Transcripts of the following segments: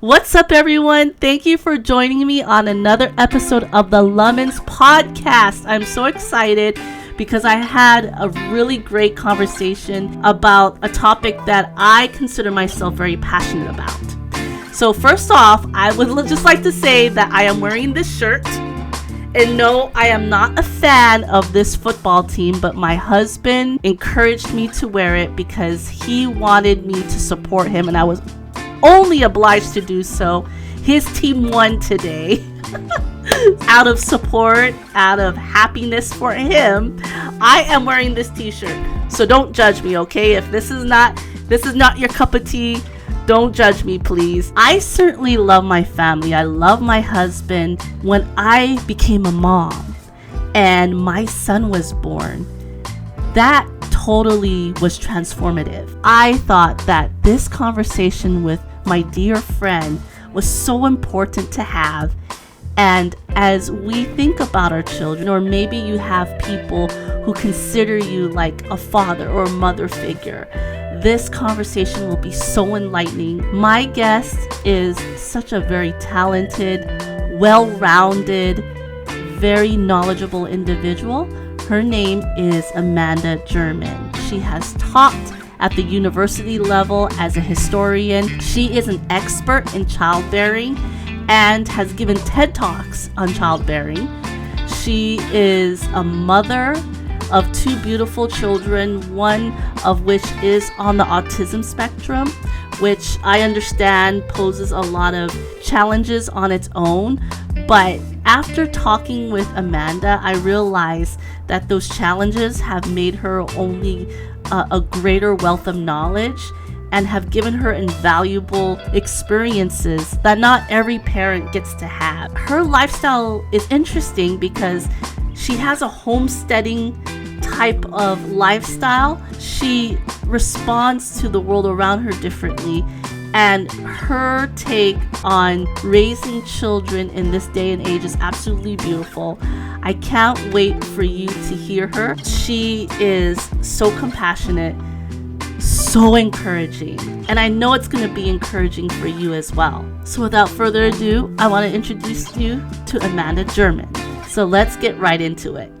What's up, everyone? Thank you for joining me on another episode of the Lumon's podcast. I'm so excited because I had a really great conversation about a topic that I consider myself very passionate about. So first off, I would just like to say that I am wearing this shirt. And no, I am not a fan of this football team, but my husband encouraged me to wear it because he wanted me to support him, and I was only obliged to do so. His team won today. Out of support, out of happiness for him, I am wearing this t-shirt. So don't judge me, okay? If this is not your cup of tea, don't judge me, please. I certainly love my family. I love my husband. When I became a mom and my son was born, that totally was transformative. I thought that this conversation with my dear friend was so important to have. And as we think about our children, or maybe you have people who consider you like a father or a mother figure, this conversation will be so enlightening. My guest is such a very talented, well-rounded, very knowledgeable individual. Her name is Amanda German. She has taught at the university level as a historian. She is an expert in childbearing and has given TED Talks on childbearing. She is a mother of two beautiful children, one of which is on the autism spectrum, which I understand poses a lot of challenges on its own. But after talking with Amanda, I realized that those challenges have made her only a greater wealth of knowledge and have given her invaluable experiences that not every parent gets to have. Her lifestyle is interesting because she has a homesteading type of lifestyle. She responds to the world around her differently, and her take on raising children in this day and age is absolutely beautiful. I can't wait for you to hear her. She is so compassionate, so encouraging, and I know it's going to be encouraging for you as well. So without further ado, I want to introduce you to Amanda German. So let's get right into it.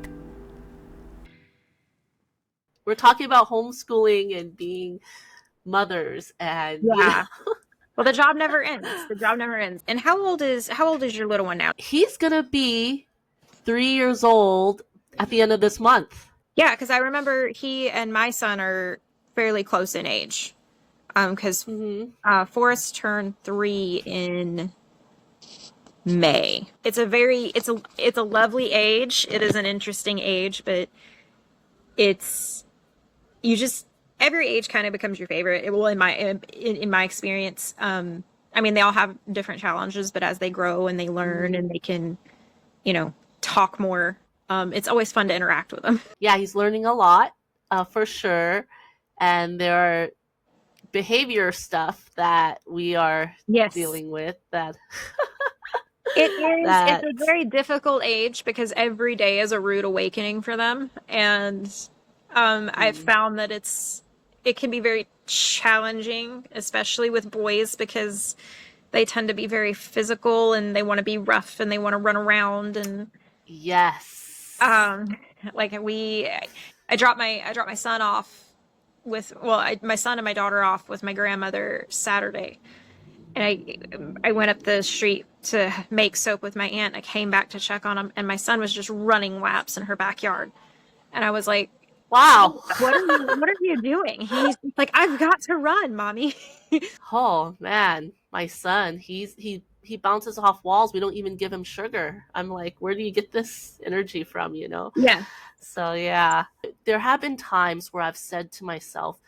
We're talking about homeschooling and being mothers, and yeah. Well, the job never ends. The job never ends. And how old is your little one now? He's gonna be 3 years old at the end of this month. Yeah, because I remember he and my son are fairly close in age. Because Forrest turned 3 in May. It's a lovely age. It is an interesting age, but every age kind of becomes your favorite. In my experience. I mean, they all have different challenges, but as they grow and they learn and they can, talk more, it's always fun to interact with them. Yeah, he's learning a lot, for sure. And there are behavior stuff that we are dealing with that it's a very difficult age because every day is a rude awakening for them. And I've found that it can be very challenging, especially with boys, because they tend to be very physical and they want to be rough and they want to run around. And yes, like I dropped my son off my son and my daughter off with my grandmother Saturday, and I went up the street to make soap with my aunt. I came back to check on him, and my son was just running laps in her backyard, and I was like, wow, what are you doing? He's like, I've got to run, mommy. Oh man, my son, he bounces off walls. We don't even give him sugar. I'm like, where do you get this energy from, Yeah. So yeah, there have been times where I've said to myself,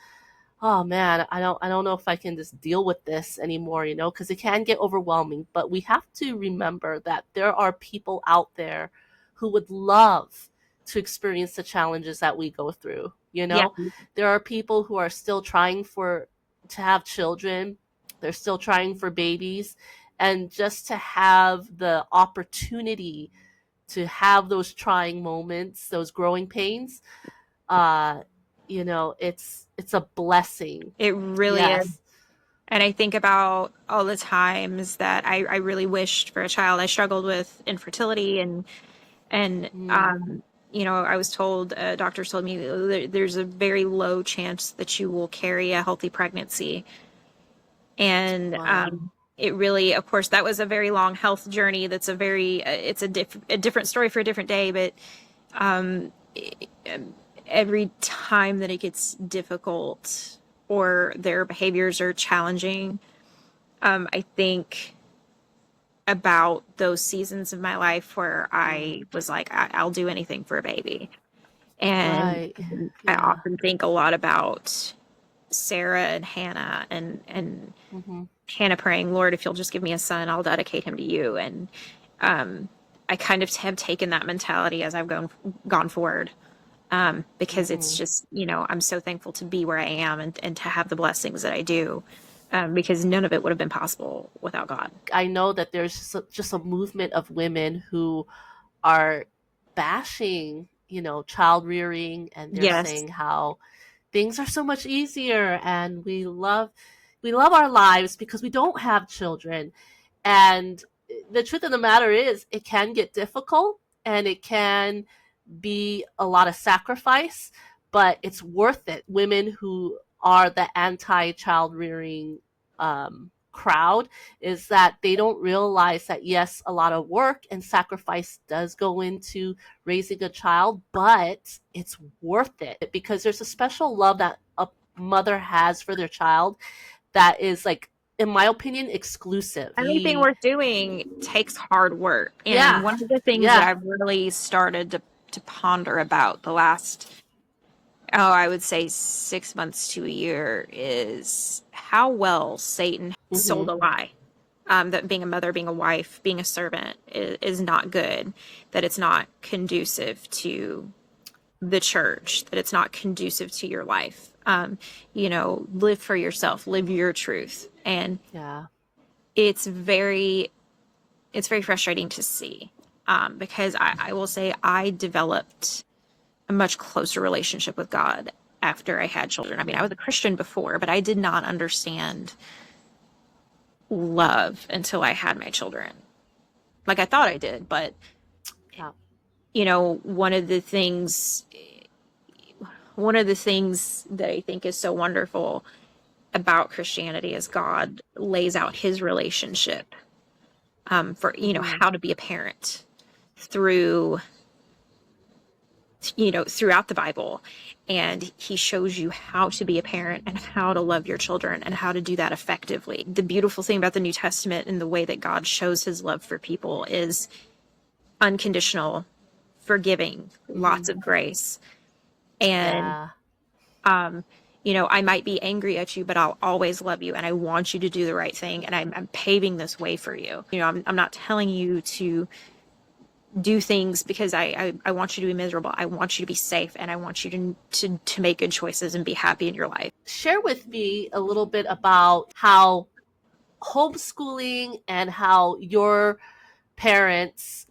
oh man, I don't know if I can just deal with this anymore, because it can get overwhelming. But we have to remember that there are people out there who would love to experience the challenges that we go through. Yeah. There are people who are still trying to have children. They're still trying for babies, and just to have the opportunity to have those trying moments, those growing pains, it's a blessing. It really is. And I think about all the times that I really wished for a child. I struggled with infertility, and Mm. you know, I was told, doctors told me there's a very low chance that you will carry a healthy pregnancy. And Wow. it really, of course, that was a very long health journey. That's a very, it's a different story for a different day. But every time that it gets difficult or their behaviors are challenging, I think about those seasons of my life where Mm. I was like, I'll do anything for a baby. And Right. I Yeah. often think a lot about Sarah and Hannah, and Hmm. Hannah praying, Lord, if you'll just give me a son, I'll dedicate him to you. And I kind of have taken that mentality as I've gone forward, because it's Hmm. just, you know, I'm so thankful to be where I am, and to have the blessings that I do, because none of it would have been possible without God. I know that there's just a movement of women who are bashing, child rearing, and they're Yes. saying how things are so much easier and we love our lives because we don't have children. And the truth of the matter is it can get difficult and it can be a lot of sacrifice, but it's worth it. Women who are the anti-child rearing crowd is that they don't realize that yes, a lot of work and sacrifice does go into raising a child, but it's worth it because there's a special love that a mother has for their child that is, like, in my opinion, exclusive. Anything We worth doing takes hard work. And Yeah, one of the things that yeah. I've really started to ponder about the last, oh, I would say 6 months to a year, is how well Satan Hmm. sold a lie. That being a mother, being a wife, being a servant is not good, that it's not conducive to the church, that it's not conducive to your life. You know, live for yourself, live your truth. And Yeah. it's very it's very frustrating to see, because I will say I developed a much closer relationship with God after I had children. I mean, I was a Christian before, but I did not understand love until I had my children. Like I thought I did, but Yeah. you know, one of the things that I think is so wonderful about Christianity is God lays out his relationship, for, you know, Hmm. how to be a parent through, you know, throughout the Bible. And he shows you how to be a parent and how to love your children and how to do that effectively. The beautiful thing about the New Testament and the way that God shows his love for people is unconditional, forgiving, Hmm. lots of grace. And, Yeah. you know, I might be angry at you, but I'll always love you and I want you to do the right thing. And I'm paving this way for you. You know, I'm not telling you to do things because I want you to be miserable. I want you to be safe and I want you to make good choices and be happy in your life. Share with me a little bit about how homeschooling and how your parents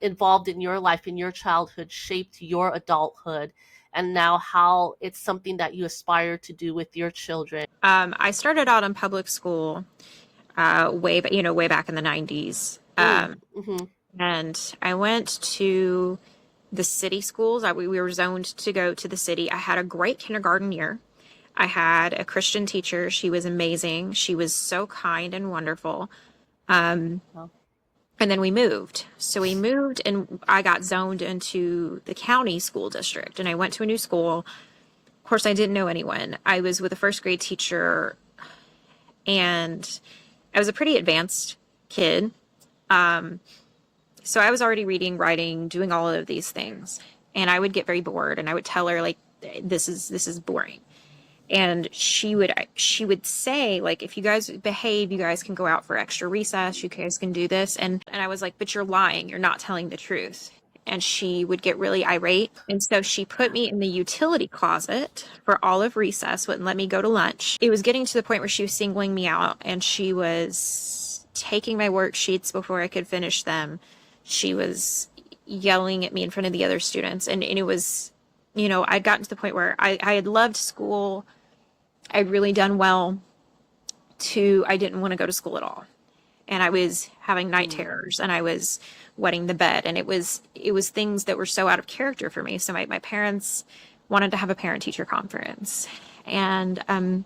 involved in your life in your childhood shaped your adulthood, and now how it's something that you aspire to do with your children. I started out in public school, way back in the 90s. Mm-hmm. And I went to the city schools. We were zoned to go to the city. I had a great kindergarten year. I had a Christian teacher. She was amazing. She was so kind and wonderful. Well, And then we moved. So we moved and I got zoned into the county school district and I went to a new school. Of course, I didn't know anyone. I was with a first grade teacher and I was a pretty advanced kid. So I was already reading, writing, doing all of these things. And I would get very bored and I would tell her like this is boring. And she would say like, if you guys behave, you guys can go out for extra recess, you guys can do this. And I was like, but you're lying, you're not telling the truth. And she would get really irate, and so she put me in the utility closet for all of recess, wouldn't let me go to lunch. It was getting to the point where she was singling me out and she was taking my worksheets before I could finish them. She was yelling at me in front of the other students, and it was, you know, I'd gotten to the point where I had loved school. I'd really done well to I didn't want to go to school at all. And I was having night terrors, and I was wetting the bed, and it was things that were so out of character for me. So my parents wanted to have a parent teacher conference, and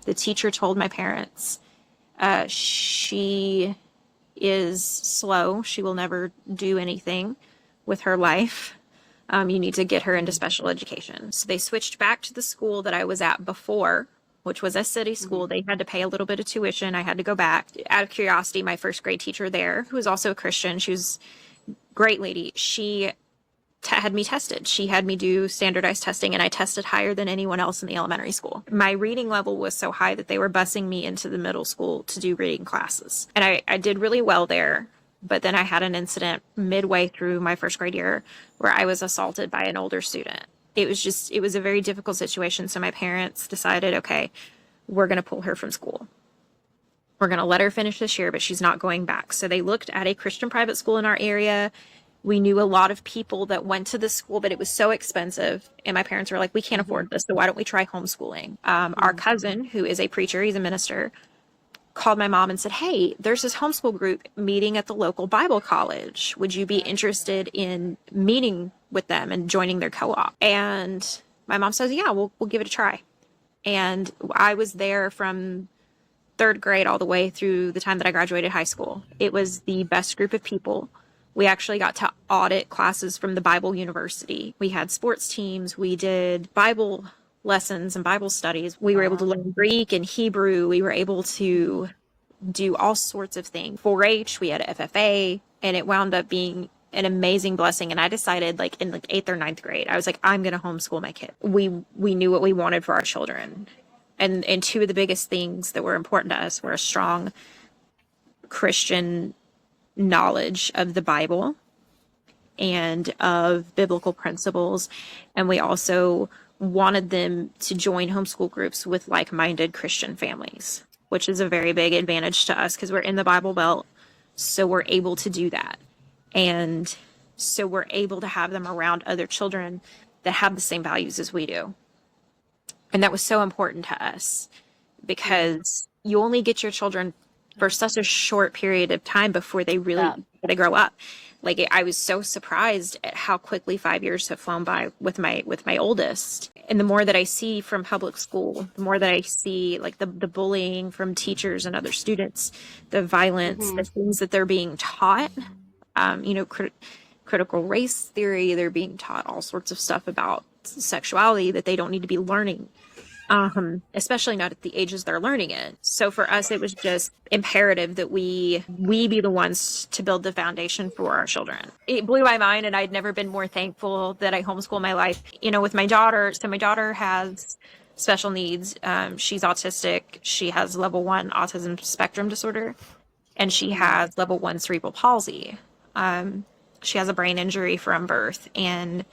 the teacher told my parents, she is slow. She will never do anything with her life. You need to get her into special education. So they switched back to the school that I was at before, which was a city school. They had to pay a little bit of tuition. I had to go back. Out of curiosity, my first grade teacher there, who was also a Christian, she was a great lady. She had me tested. She had me do standardized testing, and I tested higher than anyone else in the elementary school. My reading level was so high that they were busing me into the middle school to do reading classes. And I did really well there. But then I had an incident midway through my first grade year where I was assaulted by an older student. It was a very difficult situation. So my parents decided, okay, we're going to pull her from school. We're going to let her finish this year, but she's not going back. So they looked at a Christian private school in our area. We knew a lot of people that went to the school, but it was so expensive. And my parents were like, we can't afford this. So why don't we try homeschooling? Our cousin, who is a preacher, he's a minister, called my mom and said, hey, there's this homeschool group meeting at the local Bible college. Would you be interested in meeting with them and joining their co-op? And my mom says, yeah, we'll give it a try. And I was there from third grade all the way through the time that I graduated high school. It was the best group of people. We actually got to audit classes from the Bible University. We had sports teams. We did Bible lessons and Bible studies. We were able to learn Greek and Hebrew. We were able to do all sorts of things. 4-H, we had FFA, and it wound up being an amazing blessing. And I decided, like in like 8th or 9th grade, I was like, I'm going to homeschool my kid. We knew what we wanted for our children. And two of the biggest things that were important to us were a strong Christian knowledge of the Bible and of biblical principles. And we also wanted them to join homeschool groups with like-minded Christian families, which is a very big advantage to us because we're in the Bible Belt. So we're able to do that. And so we're able to have them around other children that have the same values as we do. And that was so important to us because you only get your children for such a short period of time before they really they grow up. Like I was so surprised at how quickly 5 years have flown by with my oldest. And the more that I see from public school, the more that I see like the bullying from teachers and other students, the violence, the things that they're being taught, critical race theory, they're being taught all sorts of stuff about sexuality that they don't need to be learning. Especially not at the ages they're learning it. So for us, it was just imperative that we be the ones to build the foundation for our children. It blew my mind, and I'd never been more thankful that I homeschool my life. With my daughter. So my daughter has special needs. She's autistic. She has level 1 autism spectrum disorder, and she has level 1 cerebral palsy. She has a brain injury from birth, and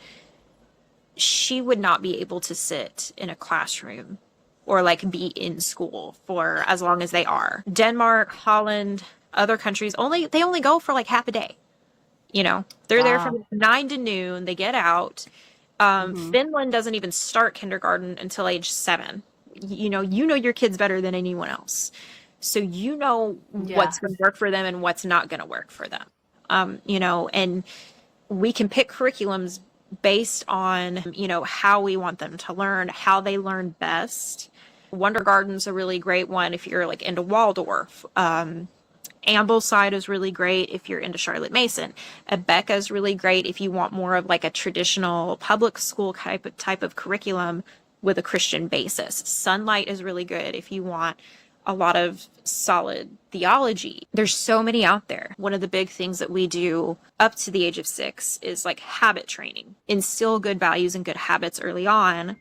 she would not be able to sit in a classroom or like be in school for as long as they are. Denmark, Holland, other countries they only go for like half a day. They're there from 9 to noon. They get out. Finland doesn't even start kindergarten until age 7. You know your kids better than anyone else. So what's going to work for them and what's not going to work for them. And we can pick curriculums based on, how we want them to learn, how they learn best. Wondergarten's a really great one if you're like into Waldorf. Ambleside is really great if you're into Charlotte Mason. Abeka is really great if you want more of like a traditional public school type of curriculum with a Christian basis. Sunlight is really good if you want a lot of solid theology. There's so many out there. One of the big things that we do up to the age of 6 is like habit training. Instill good values and good habits early on.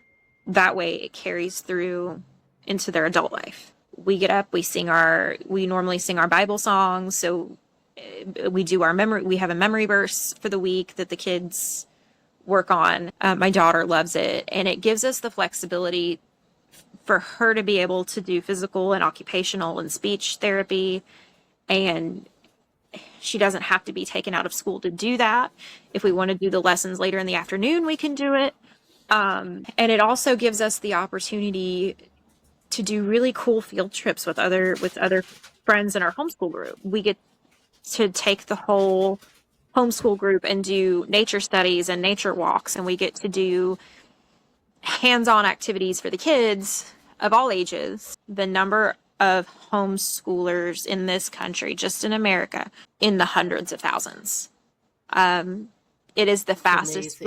That way it carries through into their adult life. We get up, we normally sing our Bible songs. So we have a memory verse for the week that the kids work on. My daughter loves it, and it gives us the flexibility for her to be able to do physical and occupational and speech therapy. And she doesn't have to be taken out of school to do that. If we want to do the lessons later in the afternoon, we can do it. And it also gives us the opportunity to do really cool field trips with other friends in our homeschool group. We get to take the whole homeschool group and do nature studies and nature walks, and we get to do hands-on activities for the kids of all ages. The number of homeschoolers in this country, just in America, in the hundreds of thousands. It is the fastest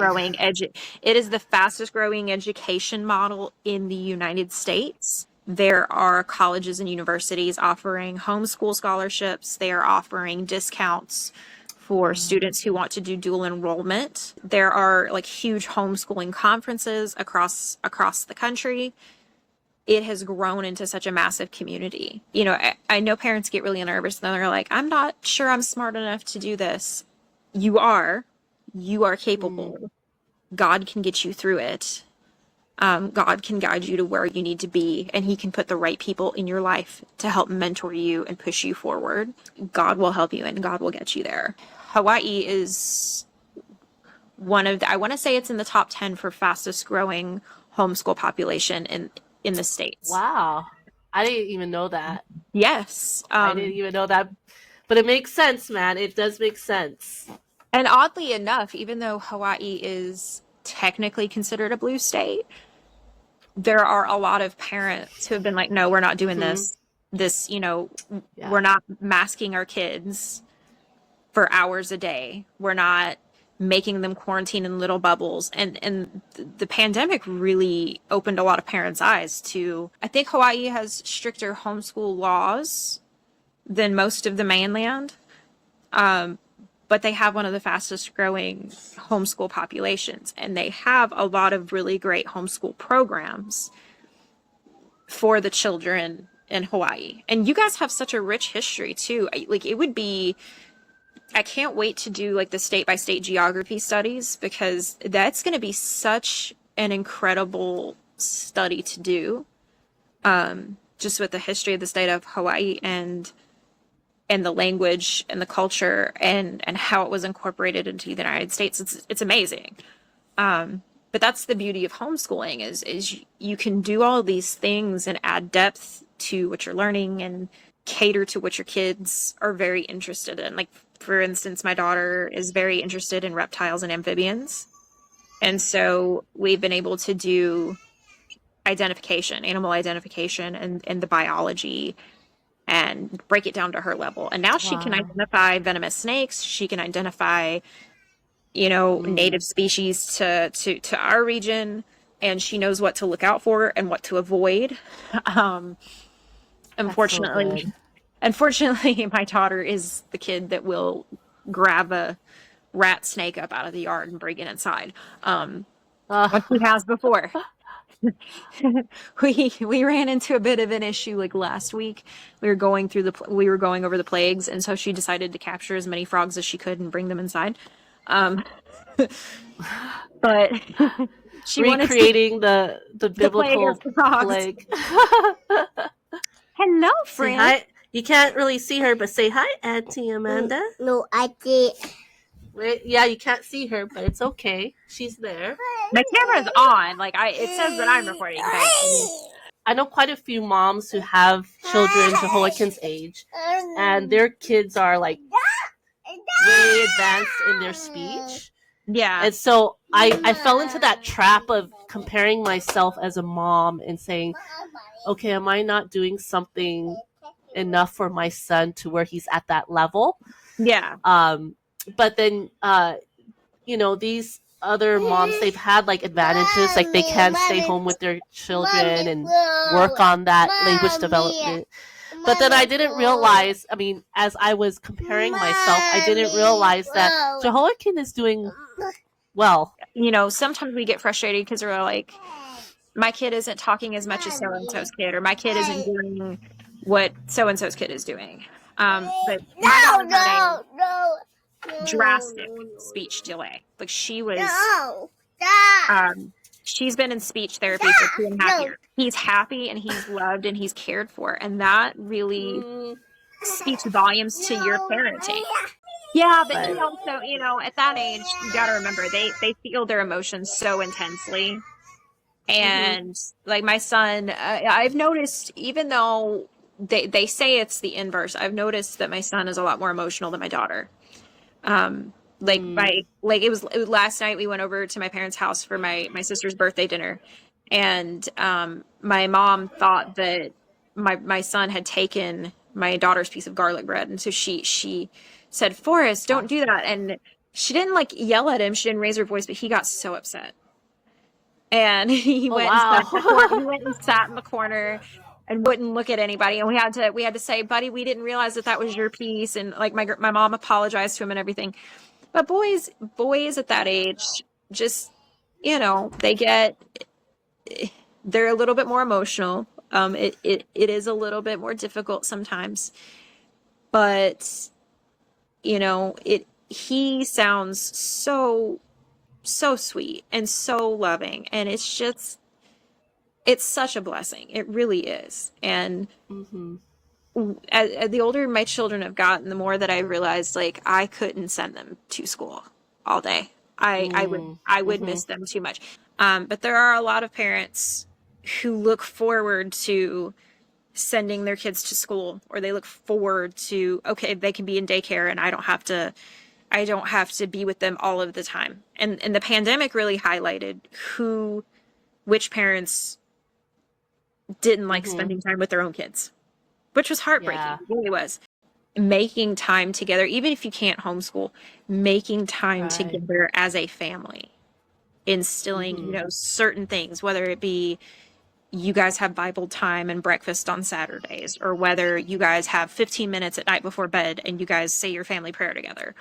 growing education model in the United States. There are colleges and universities offering homeschool scholarships. They are offering discounts for students who want to do dual enrollment. There are like huge homeschooling conferences across the country. It has grown into such a massive community. You know, I know parents get really nervous and they're like, I'm not sure I'm smart enough to do this. You are capable. God can get you through it. God can guide you to where you need to be, and he can put the right people in your life to help mentor you and push you forward. God will help you and God will get you there. Hawaii is one of I want to say it's in the top 10 for fastest growing homeschool population in the States. Wow. I didn't even know that. Yes. I didn't even know that. But it makes sense, man. It does make sense. And oddly enough, even though Hawaii is technically considered a blue state, there are a lot of parents who have been like, no, we're not doing this. This, we're not masking our kids for hours a day. We're not making them quarantine in little bubbles. And the pandemic really opened a lot of parents' eyes to, I think Hawaii has stricter homeschool laws than most of the mainland. But they have one of the fastest growing homeschool populations, and they have a lot of really great homeschool programs for the children in Hawaii. And you guys have such a rich history too. I can't wait to do like the state by state geography studies, because that's going to be such an incredible study to do. Just with the history of the state of Hawaii and the language and the culture and how it was incorporated into the United States. It's amazing. But that's the beauty of homeschooling is you can do all these things and add depth to what you're learning and cater to what your kids are very interested in. Like, for instance, my daughter is very interested in reptiles and amphibians. And so we've been able to do animal identification and the biology, and break it down to her level. And now she can identify venomous snakes. She can identify, native species to our region, and she knows what to look out for and what to avoid. Unfortunately, my daughter is the kid that will grab a rat snake up out of the yard and bring it inside. What she has before. We ran into a bit of an issue like last week. We were going over the plagues, and so she decided to capture as many frogs as she could and bring them inside. But she recreating the biblical plague. Hello, friend. Hi. You can't really see her, but say hi, Auntie Amanda. No, I did. Wait, yeah, you can't see her, but it's okay. She's there. My camera's on. It says that I'm recording. But I know quite a few moms who have children Jehoiakin's age, and their kids are like way advanced in their speech. Yeah. And so I fell into that trap of comparing myself as a mom and saying, okay, am I not doing something enough for my son to where he's at that level? Yeah. But then, these other moms, they've had like advantages, like they can stay home with their children and work on that language development. But then I didn't realize, as I was comparing myself, I didn't realize that Jehoiakin is doing well. Sometimes we get frustrated because we're like, my kid isn't talking as much as so-and-so's kid, or my kid isn't doing what so-and-so's kid is doing. But drastic speech delay. Like, she was she's been in speech therapy for 2.5 years. He's happy and he's loved and he's cared for, and that really speaks volumes to your parenting. Yeah, but you also, at that age, you gotta remember they feel their emotions so intensely And like my son, I've noticed, even though they say it's the inverse, I've noticed that my son is a lot more emotional than my daughter. It was last night we went over to my parents' house for my sister's birthday dinner, and my mom thought that my son had taken my daughter's piece of garlic bread, and so she said, "Forrest, don't do that." And she didn't like yell at him, she didn't raise her voice, but he got so upset. And he Oh went and sat in the corner, he wow. went and sat in the corner and wouldn't look at anybody. And we had to say, "Buddy, we didn't realize that was your piece." And like my mom apologized to him and everything. But boys at that age, just, they're a little bit more emotional. It is a little bit more difficult sometimes, but he sounds so sweet and so loving, and it's such a blessing. It really is. And as the older my children have gotten, the more that I realized, like, I couldn't send them to school all day. I would miss them too much. But there are a lot of parents who look forward to sending their kids to school, or they look forward to, okay, they can be in daycare and I don't have to be with them all of the time. And the pandemic really highlighted which parents didn't like spending time with their own kids, which was heartbreaking. Yeah. It really was. Making time together, even if you can't homeschool, making time together as a family, instilling, certain things, whether it be you guys have Bible time and breakfast on Saturdays, or whether you guys have 15 minutes at night before bed and you guys say your family prayer together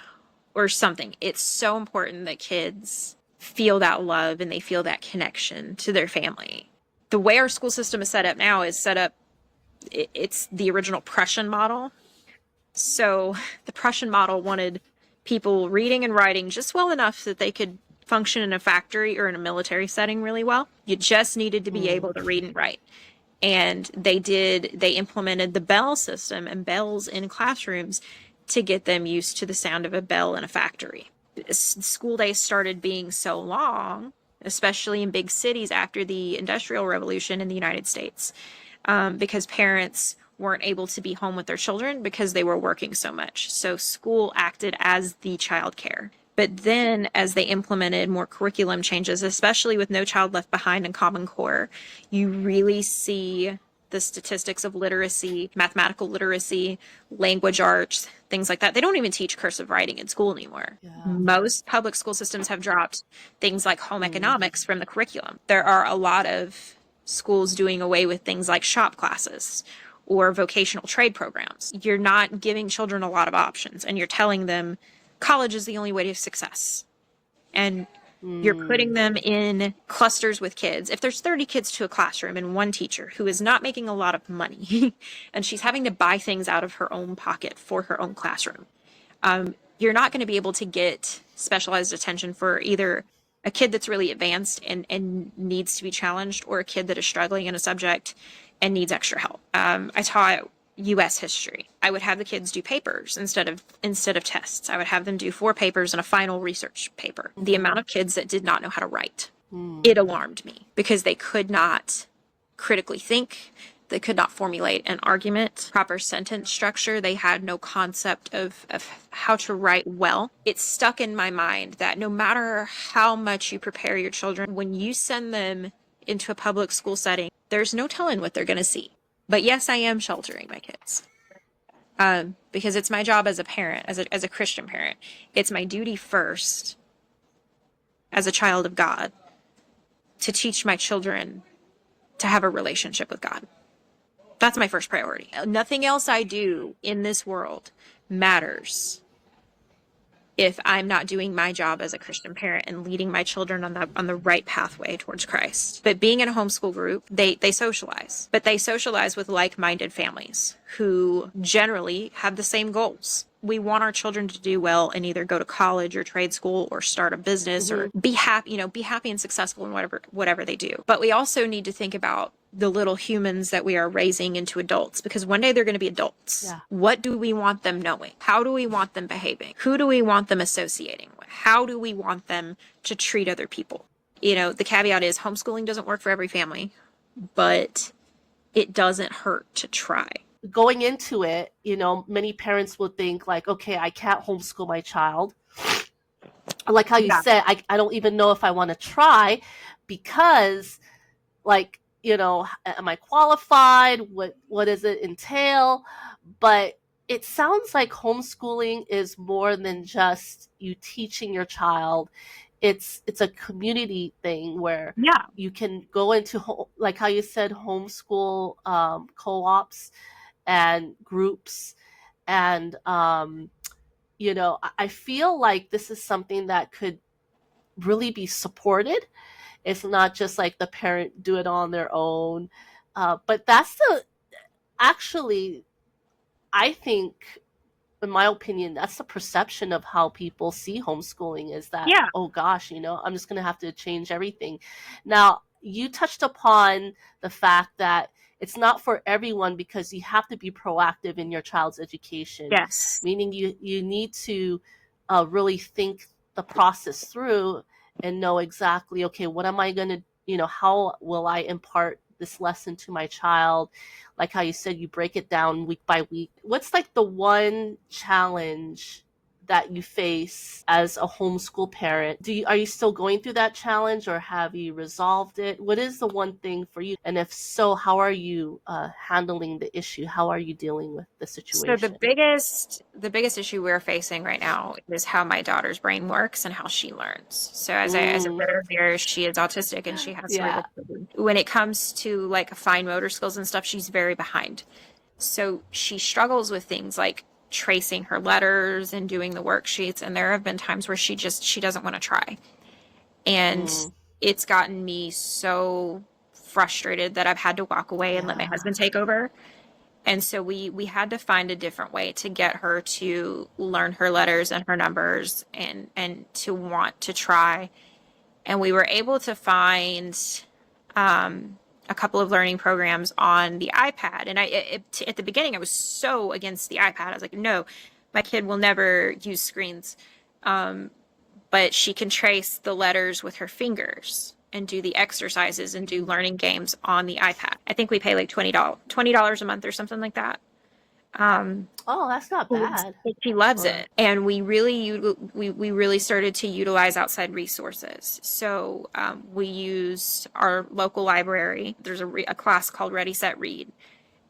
or something. It's so important that kids feel that love and they feel that connection to their family. The way our school system is set up now it's the original Prussian model. So the Prussian model wanted people reading and writing just well enough that they could function in a factory or in a military setting really well. You just needed to be able to read and write. And they implemented the bell system and bells in classrooms to get them used to the sound of a bell in a factory. School days started being so long, especially in big cities after the Industrial Revolution in the United States, because parents weren't able to be home with their children because they were working so much. So school acted as the childcare. But then as they implemented more curriculum changes, especially with No Child Left Behind and Common Core, you really see the statistics of literacy, mathematical literacy, language arts, things like that. They don't even teach cursive writing in school anymore. Yeah. Most public school systems have dropped things like home economics from the curriculum. There are a lot of schools doing away with things like shop classes or vocational trade programs. You're not giving children a lot of options, and you're telling them college is the only way to success. And you're putting them in clusters with kids. If there's 30 kids to a classroom and one teacher who is not making a lot of money and she's having to buy things out of her own pocket for her own classroom, you're not going to be able to get specialized attention for either a kid that's really advanced and needs to be challenged, or a kid that is struggling in a subject and needs extra help. I taught U.S. history. I would have the kids do papers instead of tests. I would have them do 4 papers and a final research paper. The amount of kids that did not know how to write, it alarmed me, because they could not critically think. They could not formulate an argument, proper sentence structure. They had no concept of how to write well. It stuck in my mind that no matter how much you prepare your children, when you send them into a public school setting, there's no telling what they're going to see. But yes, I am sheltering my kids, because it's my job as a parent, as a Christian parent. It's my duty first, as a child of God, to teach my children to have a relationship with God. That's my first priority. Nothing else I do in this world matters if I'm not doing my job as a Christian parent and leading my children on the right pathway towards Christ. But being in a homeschool group, they socialize. But they socialize with like-minded families who generally have the same goals. We want our children to do well and either go to college or trade school or start a business or be happy and successful in whatever they do. But we also need to think about the little humans that we are raising into adults, because one day they're going to be adults. Yeah. What do we want them knowing? How do we want them behaving? Who do we want them associating with? How do we want them to treat other people? the caveat is homeschooling doesn't work for every family, but it doesn't hurt to try. Going into it, many parents will think like, okay, I can't homeschool my child. Like how you Yeah. said, I don't even know if I want to try because, like, am I qualified? What does it entail? But it sounds like homeschooling is more than just you teaching your child. It's a community thing where Yeah. you can go into, like how you said, homeschool co-ops and groups. And I feel like this is something that could really be supported. It's not just like the parent do it on their own. But that's actually, I think, in my opinion, that's the perception of how people see homeschooling, is that, Yeah. oh gosh, I'm just going to have to change everything. Now, you touched upon the fact that it's not for everyone because you have to be proactive in your child's education, Yes. meaning you need to really think the process through and know exactly, okay, what am I going to, how will I impart this lesson to my child? Like how you said, you break it down week by week. What's like the one challenge that you face as a homeschool parent? Are you still going through that challenge, or have you resolved it? What is the one thing for you? And if so, how are you handling the issue? How are you dealing with the So situation? the biggest issue we're facing right now is how my daughter's brain works and how she learns. So as I said earlier, she is autistic and she has Yeah. cerebral palsy. When it comes to like fine motor skills and stuff, she's very behind. So she struggles with things like tracing her letters and doing the worksheets. And there have been times where she doesn't want to try. And it's gotten me so frustrated that I've had to walk away and let my husband take over. And so we had to find a different way to get her to learn her letters and her numbers and to want to try. And we were able to find a couple of learning programs on the iPad. And at the beginning, I was so against the iPad. I was like, no, my kid will never use screens. But she can trace the letters with her fingers and do the exercises and do learning games on the iPad. I think we pay like $20 a month or something like that. Oh, that's not bad. She loves it. And we really started to utilize outside resources. So we used our local library. There's a class called Ready, Set, Read.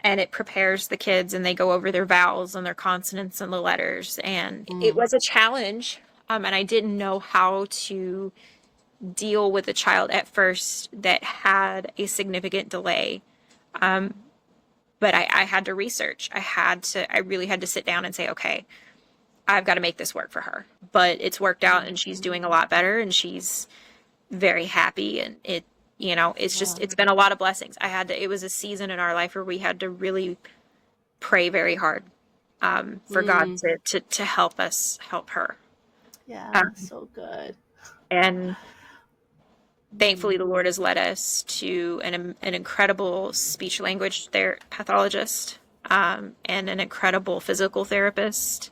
And it prepares the kids and they go over their vowels and their consonants and the letters. And it was a challenge. And I didn't know how to deal with a child at first that had a significant delay. But I had to research. I really had to sit down and say, okay, I've got to make this work for her. But it's worked out and she's doing a lot better and she's very happy. And it's been a lot of blessings. It was a season in our life where we had to really pray very hard for God to help us help her. Yeah, so good. And thankfully, the Lord has led us to an incredible speech language pathologist and an incredible physical therapist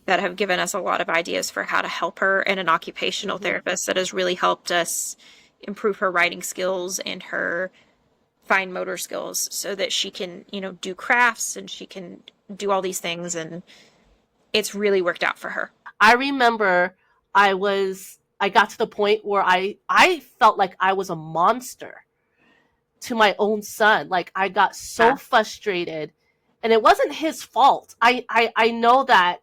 that have given us a lot of ideas for how to help her, and an occupational therapist that has really helped us improve her writing skills and her fine motor skills so that she can, do crafts and she can do all these things. And it's really worked out for her. I remember I got to the point where I felt like I was a monster to my own son. Like I got so frustrated, and it wasn't his fault. I know that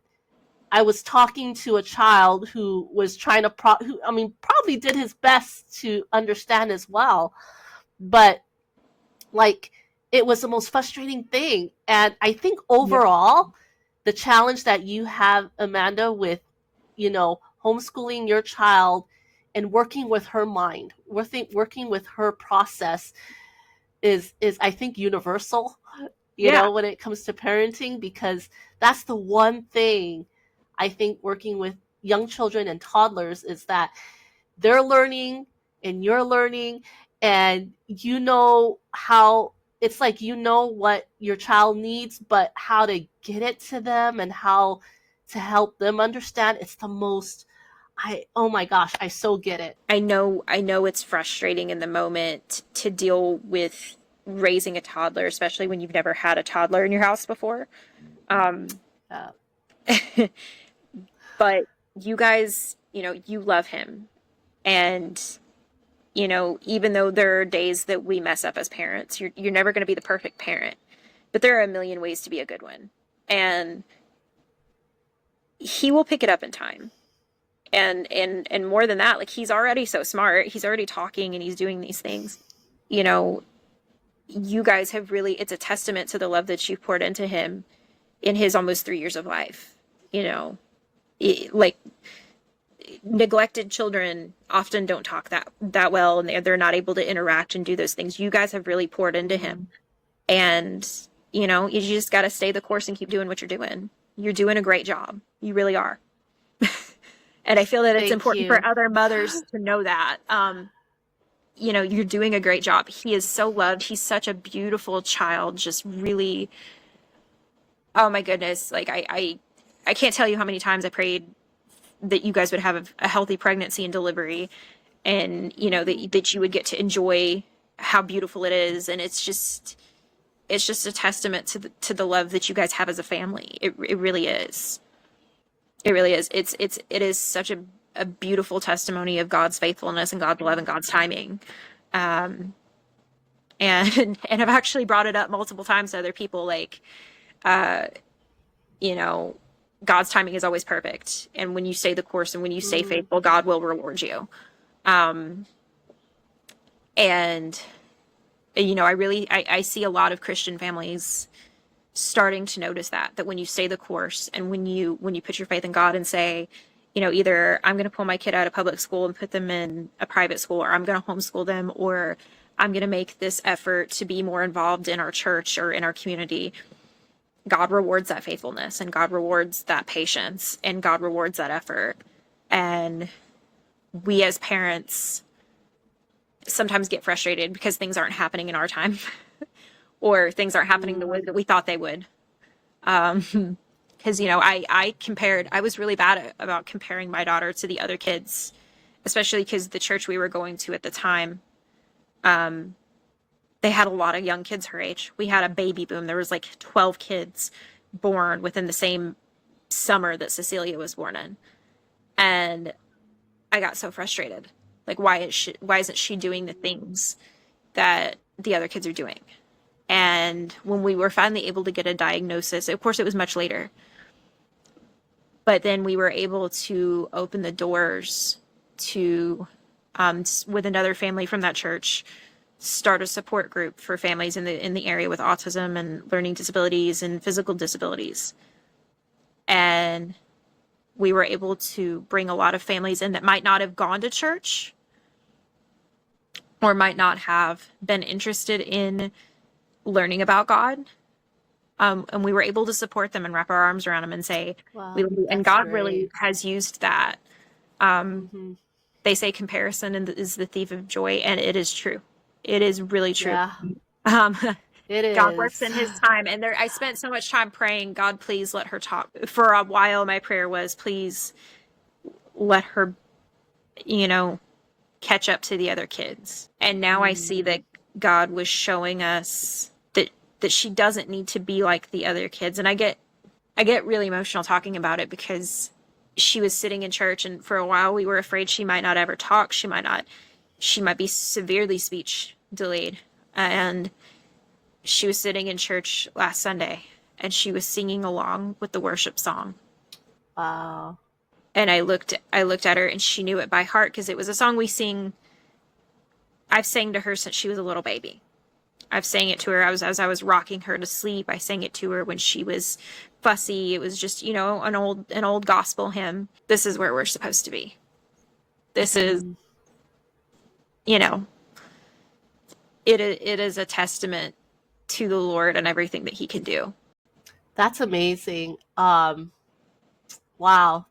I was talking to a child who was trying to probably did his best to understand as well, but like it was the most frustrating thing. And I think overall, the challenge that you have, Amanda, with homeschooling your child and working with her mind, working with her process is I think universal, when it comes to parenting, because that's the one thing I think working with young children and toddlers is that they're learning and you're learning, and how it's like what your child needs, but how to get it to them and how to help them understand. It's the most, Oh my gosh, I so get it. I know it's frustrating in the moment to deal with raising a toddler, especially when you've never had a toddler in your house before. Um, Yeah. but you guys, you love him. And, even though there are days that we mess up as parents, you're never going to be the perfect parent. But there are a million ways to be a good one. And he will pick it up in time. And more than that, like, he's already so smart. He's already talking and he's doing these things. You guys have really, it's a testament to the love that you've poured into him in his almost 3 years of life. Like, neglected children often don't talk that well, and they're not able to interact and do those things. You guys have really poured into him. And, you just got to stay the course and keep doing what you're doing. You're doing a great job. You really are. And I feel that it's important for other mothers to know that. You're doing a great job. He is so loved. He's such a beautiful child. Just really, oh my goodness. Like, I can't tell you how many times I prayed that you guys would have a healthy pregnancy and delivery, and, that you would get to enjoy how beautiful it is. And it's just a testament to the love that you guys have as a family. It really is. It really is. It is such a beautiful testimony of God's faithfulness and God's love and God's timing. And I've actually brought it up multiple times to other people, like, God's timing is always perfect. And when you stay the course and when you stay faithful, God will reward you. And, I see a lot of Christian families starting to notice that when you stay the course and when you put your faith in God and say, either I'm going to pull my kid out of public school and put them in a private school, or I'm going to homeschool them, or I'm going to make this effort to be more involved in our church or in our community, God rewards that faithfulness, and God rewards that patience, and God rewards that effort. And we as parents sometimes get frustrated because things aren't happening in our time or things aren't happening the way that we thought they would. Because, I was really bad about comparing my daughter to the other kids, especially because the church we were going to at the time, they had a lot of young kids her age. We had a baby boom. There was like 12 kids born within the same summer that Cecilia was born in. And I got so frustrated. Like, why isn't she doing the things that the other kids are doing? And when we were finally able to get a diagnosis, of course it was much later, but then we were able to open the doors to, with another family from that church, start a support group for families in the area with autism and learning disabilities and physical disabilities. And we were able to bring a lot of families in that might not have gone to church or might not have been interested in learning about God. And we were able to support them and wrap our arms around them and say, wow, and God really has used that. They say comparison is the thief of joy, and it is true. It is really true. Yeah. It is. God works in his time. And I spent so much time praying, God, please let her talk. For a while, my prayer was, please let her, catch up to the other kids. And now I see that God was showing us that she doesn't need to be like the other kids. And I get really emotional talking about it because she was sitting in church, and for a while we were afraid she might not ever talk. She might be severely speech delayed. And she was sitting in church last Sunday and she was singing along with the worship song. Wow. And I looked at her and she knew it by heart because it was a song I've sang to her since she was a little baby. I've sang it to her as I was rocking her to sleep. I sang it to her when she was fussy. It was just, an old gospel hymn. This is where we're supposed to be. This is, it is a testament to the Lord and everything that he can do. That's amazing. Wow.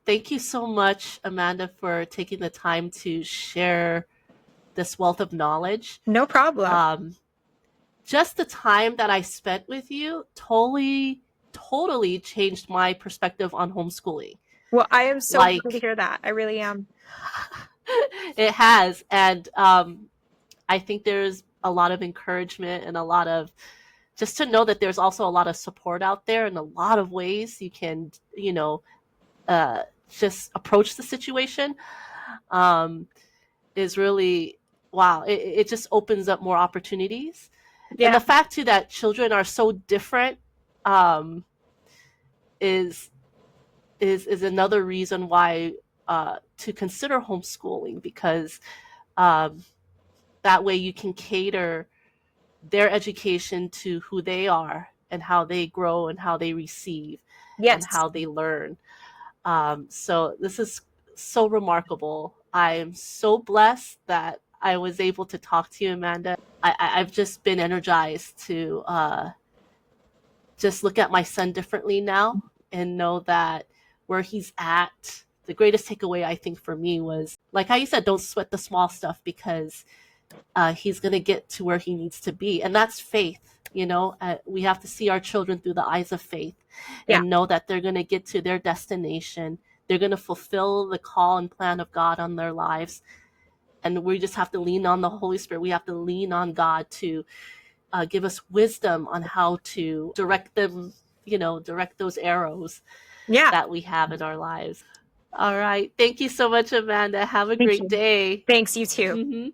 Thank you so much, Amanda, for taking the time to share this wealth of knowledge. No problem. Just the time that I spent with you totally changed my perspective on homeschooling. Well, I am so happy to Like, hear that. I really am. it has. And I think there's a lot of encouragement and a lot of just to know that there's also a lot of support out there and a lot of ways you can, uh, just approach the situation, um, is really, wow. It just opens up more opportunities. And Yeah. the fact too that children are so different, um, is is another reason why, to consider homeschooling, because um, that way you can cater their education to who they are and how they grow and how they receive and Yes. how they learn. So this is so remarkable. I am so blessed that I was able to talk to you, Amanda. I've just been energized to just look at my son differently now and know that where he's at, the greatest takeaway I think for me was, like how you said, don't sweat the small stuff, because he's going to get to where he needs to be. And that's faith. We have to see our children through the eyes of faith Yeah. and know that they're going to get to their destination. They're going to fulfill the call and plan of God on their lives. And we just have to lean on the Holy Spirit. We have to lean on God to give us wisdom on how to direct them, direct those arrows Yeah. that we have in our lives. All right. Thank you so much, Amanda. Have a Thank great you. day. Thanks, you too. Mm-hmm.